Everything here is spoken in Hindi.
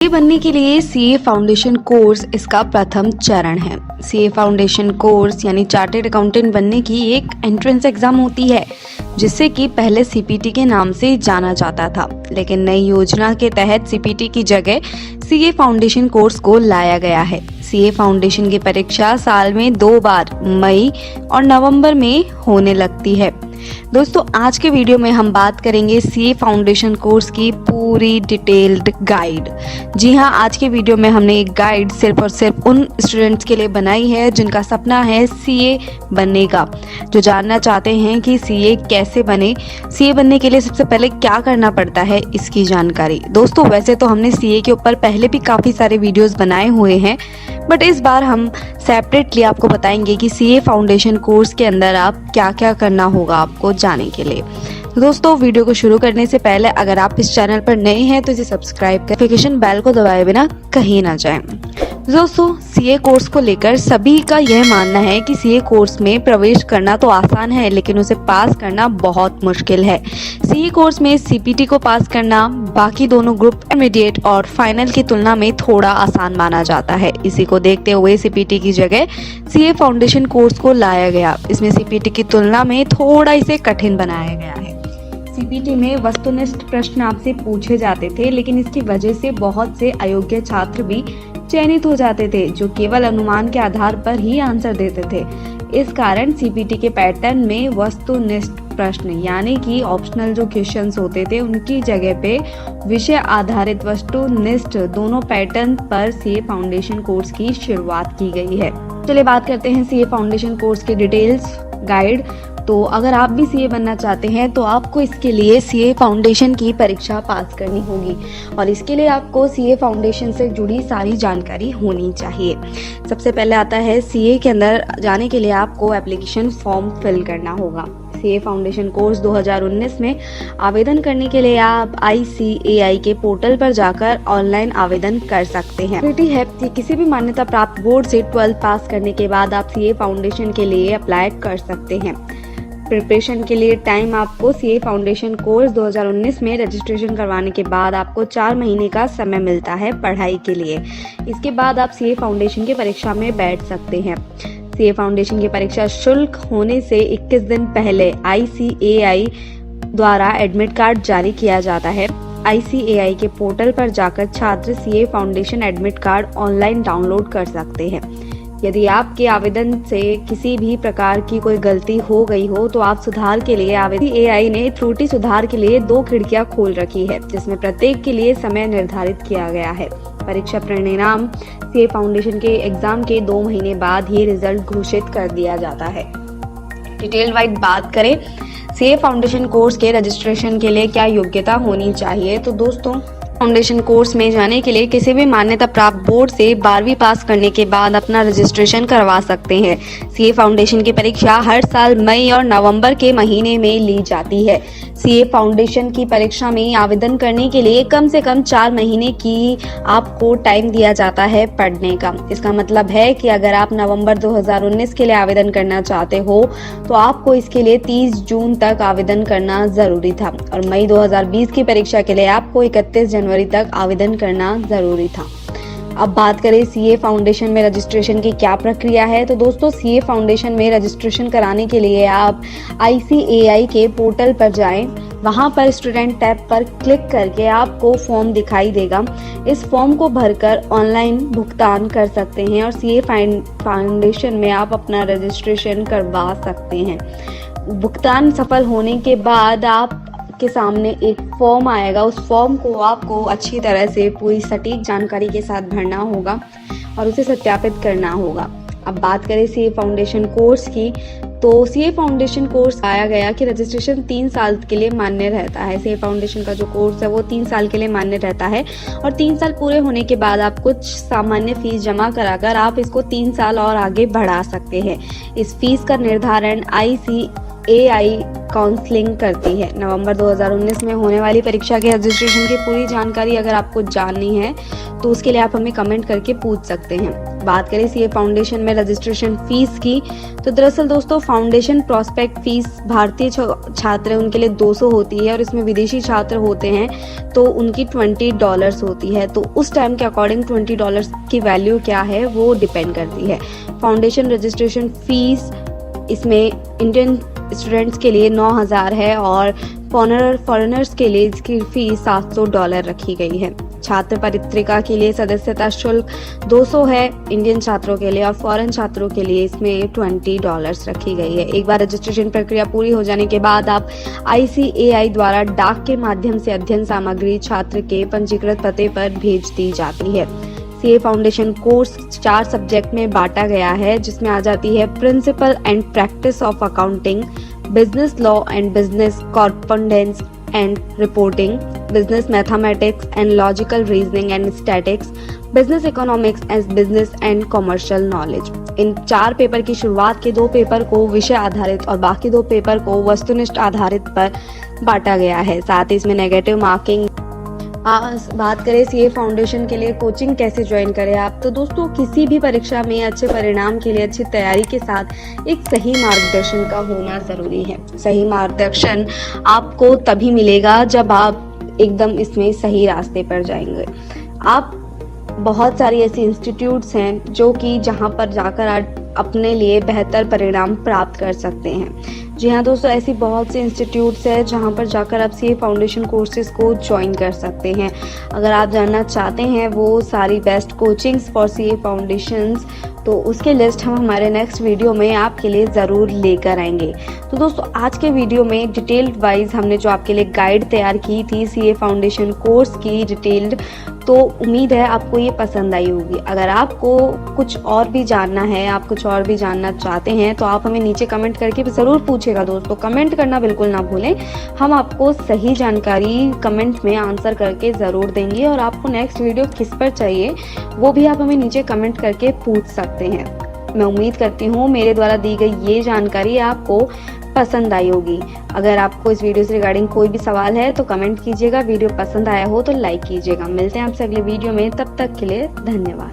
बनने के लिए सीए फाउंडेशन कोर्स इसका प्रथम चरण है। सीए फाउंडेशन कोर्स यानी चार्टर्ड अकाउंटेंट बनने की एक एंट्रेंस एग्जाम होती है, जिससे कि पहले सीपीटी के नाम से जाना जाता था, लेकिन नई योजना के तहत सीपीटी की जगह सीए फाउंडेशन कोर्स को लाया गया है। सीए फाउंडेशन की परीक्षा साल में 2 बार मई और नवंबर में होने लगती है। दोस्तों, आज के वीडियो में हम बात करेंगे सीए फाउंडेशन कोर्स की पूरी डिटेल्ड गाइड। जी हाँ, आज के वीडियो में हमने एक गाइड सिर्फ और सिर्फ उन स्टूडेंट्स के लिए बनाई है जिनका सपना है सीए बनने का, जो जानना चाहते हैं कि सीए कैसे बने, सीए बनने के लिए सबसे पहले क्या करना पड़ता है, इसकी जानकारी। दोस्तों, वैसे तो हमने सीए के ऊपर पहले भी काफ़ी सारे वीडियोस बनाए हुए हैं, बट इस बार हम सेपरेटली आपको बताएंगे कि सीए फाउंडेशन कोर्स के अंदर आप क्या क्या करना होगा आपको जाने के लिए। तो दोस्तों, वीडियो को शुरू करने से पहले अगर आप इस चैनल पर नए हैं तो इसे सब्सक्राइब कर नोटिफिकेशन बेल को दबाए बिना कहीं ना जाएं। दोस्तों, सीए कोर्स को लेकर सभी का यह मानना है कि सीए कोर्स में प्रवेश करना तो आसान है, लेकिन उसे पास करना बहुत मुश्किल है। सीए कोर्स में सीपीटी को पास करना बाकी दोनों ग्रुप इंटरमीडिएट और फाइनल की तुलना में थोड़ा आसान माना जाता है। इसी को देखते हुए सीपीटी की जगह सीए फाउंडेशन कोर्स को लाया गया। इसमें सीपीटी की तुलना में थोड़ा इसे कठिन बनाया गया है। सीपीटी में वस्तुनिष्ठ प्रश्न आपसे पूछे जाते थे, लेकिन इसकी वजह से बहुत से अयोग्य छात्र भी चयनित हो जाते थे, जो केवल अनुमान के आधार पर ही आंसर देते थे। इस कारण सीपीटी के पैटर्न में वस्तुनिष्ठ प्रश्न यानी कि ऑप्शनल जो क्वेश्चंस होते थे, उनकी जगह पे विषय आधारित वस्तुनिष्ठ दोनों पैटर्न पर सीए फाउंडेशन कोर्स की शुरुआत की गई है। चलिए बात करते हैं सीए फाउंडेशन कोर्स के डिटेल्स गाइड। तो अगर आप भी सीए बनना चाहते हैं तो आपको इसके लिए सीए फाउंडेशन की परीक्षा पास करनी होगी, और इसके लिए आपको सीए फाउंडेशन से जुड़ी सारी जानकारी होनी चाहिए। सबसे पहले आता है सीए के अंदर जाने के लिए आपको एप्लीकेशन फॉर्म फिल करना होगा। सीए फाउंडेशन कोर्स 2019 में आवेदन करने के लिए आप ICAI के पोर्टल पर जाकर ऑनलाइन आवेदन कर सकते हैं। है कि किसी भी मान्यता प्राप्त बोर्ड से 12 पास करने के बाद आप सीए फाउंडेशन के लिए अप्लाई कर सकते हैं। प्रिपरेशन के लिए टाइम आपको सीए फाउंडेशन कोर्स 2019 में रजिस्ट्रेशन करवाने के बाद आपको 4 महीने का समय मिलता है पढ़ाई के लिए। इसके बाद आप सीए फाउंडेशन की परीक्षा में बैठ सकते हैं। सीए फाउंडेशन की परीक्षा शुल्क होने से 21 दिन पहले ICAI द्वारा एडमिट कार्ड जारी किया जाता है। ICAI के पोर्टल पर जाकर छात्र CA foundation admit card online download कर सकते हैं। यदि आपके आवेदन से किसी भी प्रकार की कोई गलती हो गई हो तो आप सुधार के लिए ICAI ने त्रुटि सुधार के लिए 2 खिड़कियां खोल रखी है, जिसमें प्रत्येक के लिए समय निर्धारित किया गया है। परीक्षा परिणाम सीए फाउंडेशन के एग्जाम के 2 महीने बाद ही रिजल्ट घोषित कर दिया जाता है। डिटेल वाइज बात करें सीए फाउंडेशन कोर्स के रजिस्ट्रेशन के लिए क्या योग्यता होनी चाहिए, तो दोस्तों, फाउंडेशन कोर्स में जाने के लिए किसी भी मान्यता प्राप्त बोर्ड से 12वीं पास करने के बाद अपना रजिस्ट्रेशन करवा सकते हैं। सीए फाउंडेशन की परीक्षा हर साल मई और नवंबर के महीने में ली जाती है। सीए फाउंडेशन की परीक्षा में आवेदन करने के लिए कम से कम 4 महीने की आपको टाइम दिया जाता है पढ़ने का। इसका मतलब है कि अगर आप नवंबर 2019 के लिए आवेदन करना चाहते हो तो आपको इसके लिए 30 जून तक आवेदन करना जरूरी था, और मई 2020 की परीक्षा के लिए आपको 31 जनवरी तक आवेदन करना जरूरी था। अब बात करें सीए फाउंडेशन में रजिस्ट्रेशन की क्या प्रक्रिया है, तो दोस्तों, सीए फाउंडेशन में रजिस्ट्रेशन कराने के लिए आप ICAI के पोर्टल पर जाएं। वहां पर स्टूडेंट टैब पर क्लिक करके आपको फॉर्म दिखाई देगा। इस फॉर्म को भरकर ऑनलाइन भुगतान कर सकते हैं और सीए फाउंडेशन में आप अपना रजिस्ट्रेशन करवा सकते हैं। भुगतान सफल होने के बाद आप के सामने एक फॉर्म आएगा। उस फॉर्म को आपको अच्छी तरह से पूरी सटीक जानकारी के साथ भरना होगा और उसे सत्यापित करना होगा। अब बात करें सीए फाउंडेशन कोर्स की, तो सीए फाउंडेशन कोर्स आया गया कि रजिस्ट्रेशन 3 साल के लिए मान्य रहता है। सीए फाउंडेशन का जो कोर्स है वो 3 साल के लिए मान्य रहता है, और 3 साल पूरे होने के बाद आप कुछ सामान्य फीस जमा कराकर आप इसको 3 साल और आगे बढ़ा सकते हैं। इस फीस का निर्धारण ICAI काउंसलिंग करती है। नवंबर 2019 में होने वाली परीक्षा के रजिस्ट्रेशन की पूरी जानकारी अगर आपको जाननी है तो उसके लिए आप हमें कमेंट करके पूछ सकते हैं। बात करें सीए फाउंडेशन में रजिस्ट्रेशन फीस की, तो दरअसल दोस्तों फाउंडेशन प्रोस्पेक्ट फीस भारतीय छात्र उनके लिए 200 होती है और इसमें विदेशी छात्र होते हैं तो उनकी $20 होती है। तो उस टाइम के अकॉर्डिंग $20 की वैल्यू क्या है वो डिपेंड करती है। फाउंडेशन रजिस्ट्रेशन फीस इसमें इंडियन स्टूडेंट्स के लिए 9,000 है और फॉरेनर्स के लिए इसकी फीस $700 रखी गई है। छात्र पत्रिका के लिए सदस्यता शुल्क 200 है इंडियन छात्रों के लिए और फॉरेन छात्रों के लिए इसमें $20 रखी गई है। एक बार रजिस्ट्रेशन प्रक्रिया पूरी हो जाने के बाद आप ICAI द्वारा डाक के माध्यम से अध्ययन सामग्री छात्र के पंजीकृत पते पर भेज दी जाती है। सीए फाउंडेशन कोर्स 4 सब्जेक्ट में बांटा गया है, जिसमें आ जाती है principle and practice of accounting, business law and business correspondence and reporting, business mathematics and logical reasoning and statics, business economics and business and commercial knowledge. इन 4 पेपर की शुरुआत के 2 पेपर को विषय आधारित और बाकी 2 पेपर को वस्तुनिष्ठ आधारित पर बांटा गया है। साथ ही इसमें नेगेटिव मार्किंग। बात करें सीए फाउंडेशन के लिए कोचिंग कैसे ज्वाइन करें आप, तो दोस्तों किसी भी परीक्षा में अच्छे परिणाम के लिए अच्छी तैयारी के साथ एक सही मार्गदर्शन का होना ज़रूरी है। सही मार्गदर्शन आपको तभी मिलेगा जब आप एकदम इसमें सही रास्ते पर जाएंगे। आप बहुत सारी ऐसी इंस्टीट्यूट्स हैं जो कि जहां पर जाकर आप अपने लिए बेहतर परिणाम प्राप्त कर सकते हैं। जी हाँ दोस्तों, ऐसी बहुत सी इंस्टीट्यूट्स हैं जहां पर जाकर आप सीए फाउंडेशन कोर्सेज को ज्वाइन कर सकते हैं। अगर आप जानना चाहते हैं वो सारी best coachings for CA foundations, तो उसकी लिस्ट हम हमारे नेक्स्ट वीडियो में आपके लिए ज़रूर लेकर आएंगे। तो दोस्तों आज के वीडियो में डिटेल्ड वाइज हमने जो आपके लिए गाइड तैयार की थी सीए फाउंडेशन कोर्स की डिटेल्ड, तो उम्मीद है आपको ये पसंद आई होगी। अगर आपको कुछ और भी जानना है, आप कुछ और भी जानना चाहते हैं, तो आप हमें नीचे कमेंट करके ज़रूर पूछेगा दोस्तों। कमेंट करना बिल्कुल ना भूलें, हम आपको सही जानकारी कमेंट में आंसर करके ज़रूर देंगे। और आपको नेक्स्ट वीडियो किस पर चाहिए वो भी आप हमें नीचे कमेंट करके पूछ सकते हैं। मैं उम्मीद करती हूँ मेरे द्वारा दी गई ये जानकारी आपको पसंद आई होगी। अगर आपको इस वीडियो से रिगार्डिंग कोई भी सवाल है तो कमेंट कीजिएगा। वीडियो पसंद आया हो तो लाइक कीजिएगा। मिलते हैं आपसे अगले वीडियो में, तब तक के लिए धन्यवाद।